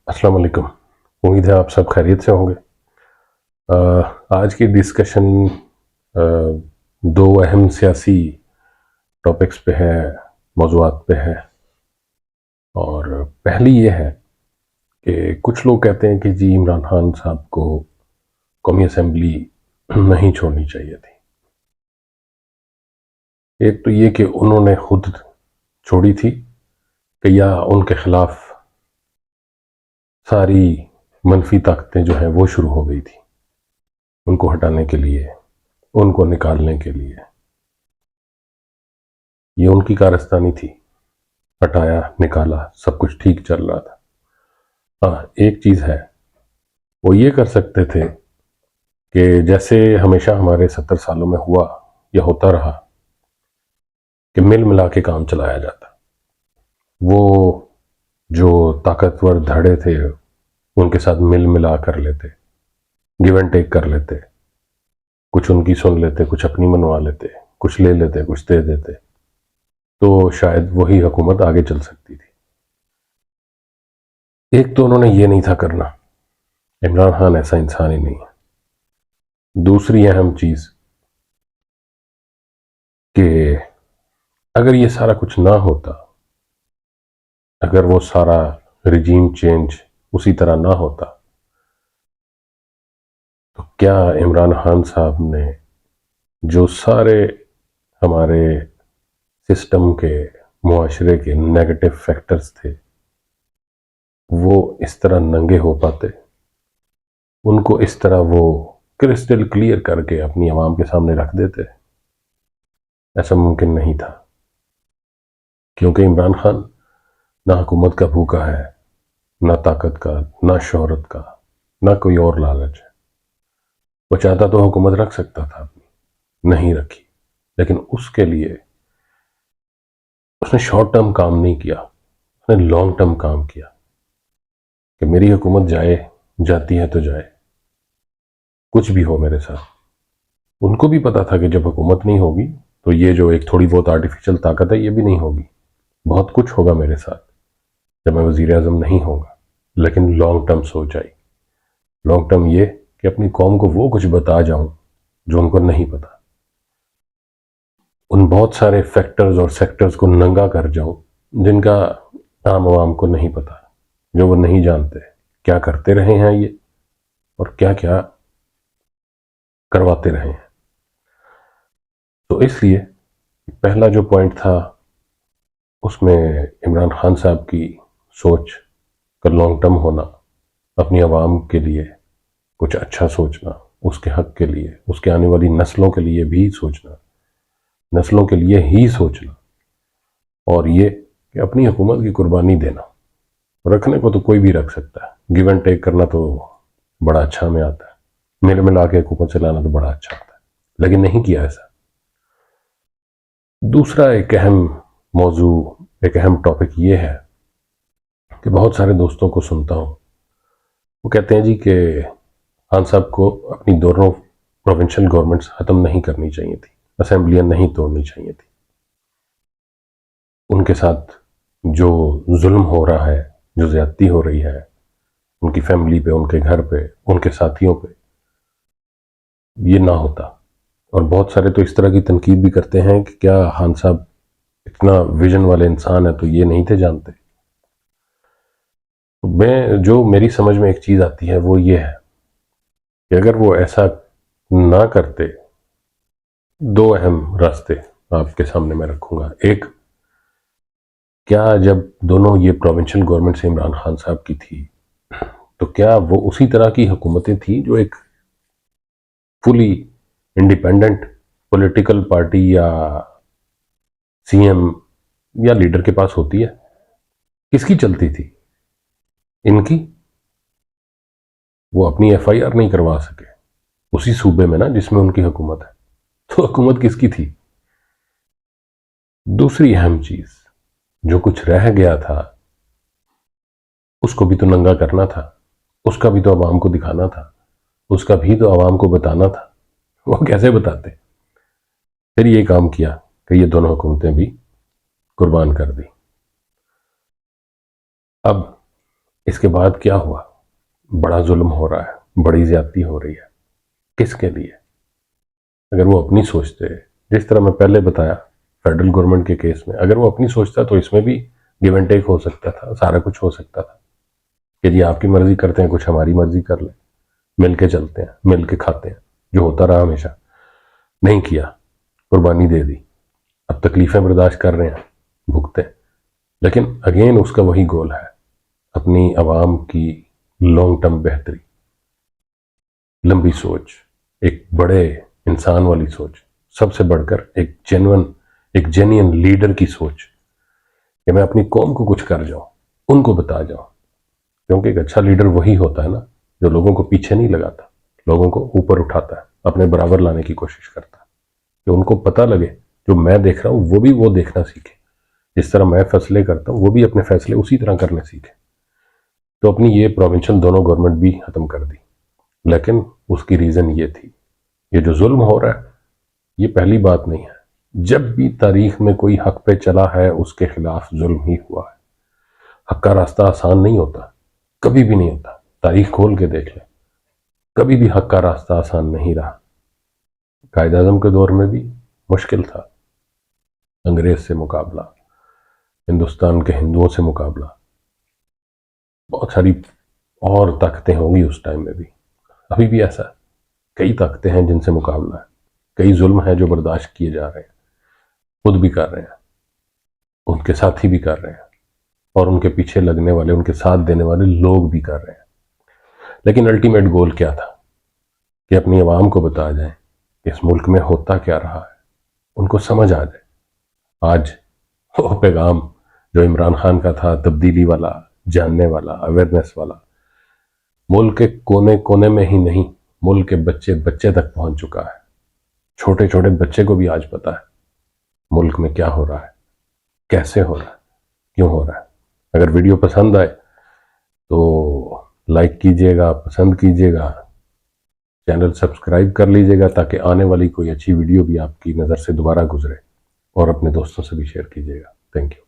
السلام علیکم. امید ہے آپ سب خیریت سے ہوں گے. آج کی ڈسکشن دو اہم سیاسی ٹاپکس پہ ہے، موضوعات پہ ہے. اور پہلی یہ ہے کہ کچھ لوگ کہتے ہیں کہ جی عمران خان صاحب کو قومی اسمبلی نہیں چھوڑنی چاہیے تھی. ایک تو یہ کہ انہوں نے خود چھوڑی تھی کہ یا ان کے خلاف ساری منفی طاقتیں جو ہیں وہ شروع ہو گئی تھی ان کو ہٹانے کے لیے، ان کو نکالنے کے لیے. یہ ان کی کارستانی تھی، ہٹایا نکالا سب کچھ ٹھیک چل رہا تھا. ہاں ایک چیز ہے، وہ یہ کر سکتے تھے کہ جیسے ہمیشہ ہمارے 70 سالوں میں ہوا یا ہوتا رہا کہ مل ملا کے کام چلایا جاتا. وہ جو طاقتور دھڑے تھے ان کے ساتھ مل ملا کر لیتے، گیو اینڈ ٹیک کر لیتے، کچھ ان کی سن لیتے، کچھ اپنی منوا لیتے، کچھ لے لیتے، کچھ دے دیتے، تو شاید وہی حکومت آگے چل سکتی تھی. ایک تو انہوں نے یہ نہیں تھا کرنا، عمران خان ایسا انسان ہی نہیں ہے. دوسری اہم چیز کہ اگر یہ سارا کچھ نہ ہوتا، اگر وہ سارا رجیم چینج اسی طرح نہ ہوتا، تو کیا عمران خان صاحب نے جو سارے ہمارے سسٹم کے، معاشرے کے نیگیٹو فیکٹرز تھے وہ اس طرح ننگے ہو پاتے، ان کو اس طرح وہ کرسٹل کلیئر کر کے اپنی عوام کے سامنے رکھ دیتے؟ ایسا ممکن نہیں تھا، کیونکہ عمران خان نہ حکومت کا بھوکا ہے، نہ طاقت کا، نہ شہرت کا، نہ کوئی اور لالچ ہے. وہ چاہتا تو حکومت رکھ سکتا تھا اپنی، نہیں رکھی. لیکن اس کے لیے اس نے شارٹ ٹرم کام نہیں کیا، اس نے لانگ ٹرم کام کیا کہ میری حکومت جائے، جاتی ہے تو جائے، کچھ بھی ہو میرے ساتھ. ان کو بھی پتا تھا کہ جب حکومت نہیں ہوگی تو یہ جو ایک تھوڑی بہت آرٹیفیشل طاقت ہے یہ بھی نہیں ہوگی، بہت کچھ ہوگا میرے ساتھ جب میں وزیر اعظم نہیں ہوں گا. لیکن لانگ ٹرم سوچ آئی. لانگ ٹرم یہ کہ اپنی قوم کو وہ کچھ بتا جاؤں جو ان کو نہیں پتا، ان بہت سارے فیکٹرز اور سیکٹرز کو ننگا کر جاؤں جن کا عام عوام کو نہیں پتا، جو وہ نہیں جانتے کیا کرتے رہے ہیں یہ اور کیا کیا کرواتے رہے ہیں. تو اس لیے پہلا جو پوائنٹ تھا اس میں عمران خان صاحب کی سوچ کا لانگ ٹرم ہونا، اپنی عوام کے لیے کچھ اچھا سوچنا، اس کے حق کے لیے، اس کے آنے والی نسلوں کے لیے بھی سوچنا، نسلوں کے لیے ہی سوچنا، اور یہ کہ اپنی حکومت کی قربانی دینا. رکھنے کو تو کوئی بھی رکھ سکتا ہے، گیو اینڈ ٹیک کرنا تو بڑا اچھا میں آتا ہے، مل ملا کے حکومت چلانا تو بڑا اچھا ہوتا ہے، لیکن نہیں کیا ایسا. دوسرا ایک اہم موضوع، ایک اہم ٹاپک یہ ہے کہ بہت سارے دوستوں کو سنتا ہوں، وہ کہتے ہیں جی کہ خان صاحب کو اپنی دونوں پروونشل گورنمنٹس ختم نہیں کرنی چاہیے تھی، اسمبلیاں نہیں توڑنی چاہیے تھی. ان کے ساتھ جو ظلم ہو رہا ہے، جو زیادتی ہو رہی ہے ان کی فیملی پہ، ان کے گھر پہ، ان کے ساتھیوں پہ، یہ نہ ہوتا. اور بہت سارے تو اس طرح کی تنقید بھی کرتے ہیں کہ کیا خان صاحب اتنا ویژن والے انسان ہے تو یہ نہیں تھے جانتے. جو میری سمجھ میں ایک چیز آتی ہے وہ یہ ہے کہ اگر وہ ایسا نہ کرتے، دو اہم راستے آپ کے سامنے میں رکھوں گا. ایک، کیا جب دونوں یہ پروونشل گورنمنٹ سے عمران خان صاحب کی تھی تو کیا وہ اسی طرح کی حکومتیں تھیں جو ایک فلی انڈیپینڈنٹ پولیٹیکل پارٹی یا سی ایم یا لیڈر کے پاس ہوتی ہے؟ کس کی چلتی تھی؟ ان کی. وہ اپنی ایف آئی آر نہیں کروا سکے اسی صوبے میں نا جس میں ان کی حکومت ہے، تو حکومت کس کی تھی؟ دوسری اہم چیز، جو کچھ رہ گیا تھا اس کو بھی تو ننگا کرنا تھا، اس کا بھی تو عوام کو دکھانا تھا، اس کا بھی تو عوام کو بتانا تھا. وہ کیسے بتاتے؟ پھر یہ کام کیا کہ یہ دونوں حکومتیں بھی قربان کر دی. اب اس کے بعد کیا ہوا؟ بڑا ظلم ہو رہا ہے، بڑی زیادتی ہو رہی ہے، کس کے لیے؟ اگر وہ اپنی سوچتے، جس طرح میں پہلے بتایا فیڈرل گورنمنٹ کے کیس میں، اگر وہ اپنی سوچتا تو اس میں بھی گیو اینڈ ٹیک ہو سکتا تھا، سارا کچھ ہو سکتا تھا کہ جی آپ کی مرضی کرتے ہیں، کچھ ہماری مرضی کر لیں، مل کے چلتے ہیں، مل کے کھاتے ہیں، جو ہوتا رہا ہمیشہ۔ نہیں کیا، قربانی دے دی، اب تکلیفیں برداشت کر رہے ہیں، بھگتے ہیں۔ لیکن اگین اس کا وہی گول ہے، اپنی عوام کی لانگ ٹرم بہتری، لمبی سوچ، ایک بڑے انسان والی سوچ، سب سے بڑھ کر ایک جینین لیڈر کی سوچ کہ میں اپنی قوم کو کچھ کر جاؤں، ان کو بتا جاؤں، کیونکہ ایک اچھا لیڈر وہی ہوتا ہے نا جو لوگوں کو پیچھے نہیں لگاتا، لوگوں کو اوپر اٹھاتا ہے، اپنے برابر لانے کی کوشش کرتا ہے، کہ ان کو پتہ لگے جو میں دیکھ رہا ہوں وہ بھی وہ دیکھنا سیکھے، جس طرح میں فیصلے کرتا ہوں وہ بھی اپنے فیصلے اسی طرح کرنے سیکھے۔ تو اپنی یہ پروونشل دونوں گورنمنٹ بھی ختم کر دی، لیکن اس کی ریزن یہ تھی، یہ جو ظلم ہو رہا ہے یہ پہلی بات نہیں ہے، جب بھی تاریخ میں کوئی حق پہ چلا ہے اس کے خلاف ظلم ہی ہوا ہے۔ حق کا راستہ آسان نہیں ہوتا، کبھی بھی نہیں ہوتا، تاریخ کھول کے دیکھ لیں، کبھی بھی حق کا راستہ آسان نہیں رہا۔ قائد اعظم کے دور میں بھی مشکل تھا، انگریز سے مقابلہ، ہندوستان کے ہندوؤں سے مقابلہ، بہت ساری اور طاقتیں ہوں گی اس ٹائم میں بھی، ابھی بھی ایسا کئی طاقتیں ہیں جن سے مقابلہ ہے، کئی ظلم ہیں جو برداشت کیے جا رہے ہیں، خود بھی کر رہے ہیں، ان کے ساتھی بھی کر رہے ہیں، اور ان کے پیچھے لگنے والے، ان کے ساتھ دینے والے لوگ بھی کر رہے ہیں۔ لیکن الٹیمیٹ گول کیا تھا؟ کہ اپنی عوام کو بتا جائیں کہ اس ملک میں ہوتا کیا رہا ہے، ان کو سمجھ آ جائے۔ آج وہ پیغام جو عمران خان کا تھا، تبدیلی والا، جاننے والا، اویئرنیس والا، ملک کے کونے کونے میں ہی نہیں، ملک کے بچے بچے تک پہنچ چکا ہے۔ چھوٹے چھوٹے بچے کو بھی آج پتا ہے ملک میں کیا ہو رہا ہے، کیسے ہو رہا ہے، کیوں ہو رہا ہے۔ اگر ویڈیو پسند آئے تو لائک کیجیے گا، پسند کیجیے گا، چینل سبسکرائب کر لیجیے گا تاکہ آنے والی کوئی اچھی ویڈیو بھی آپ کی نظر سے دوبارہ گزرے، اور اپنے دوستوں سے بھی شیئر کیجیے گا۔ Thank you.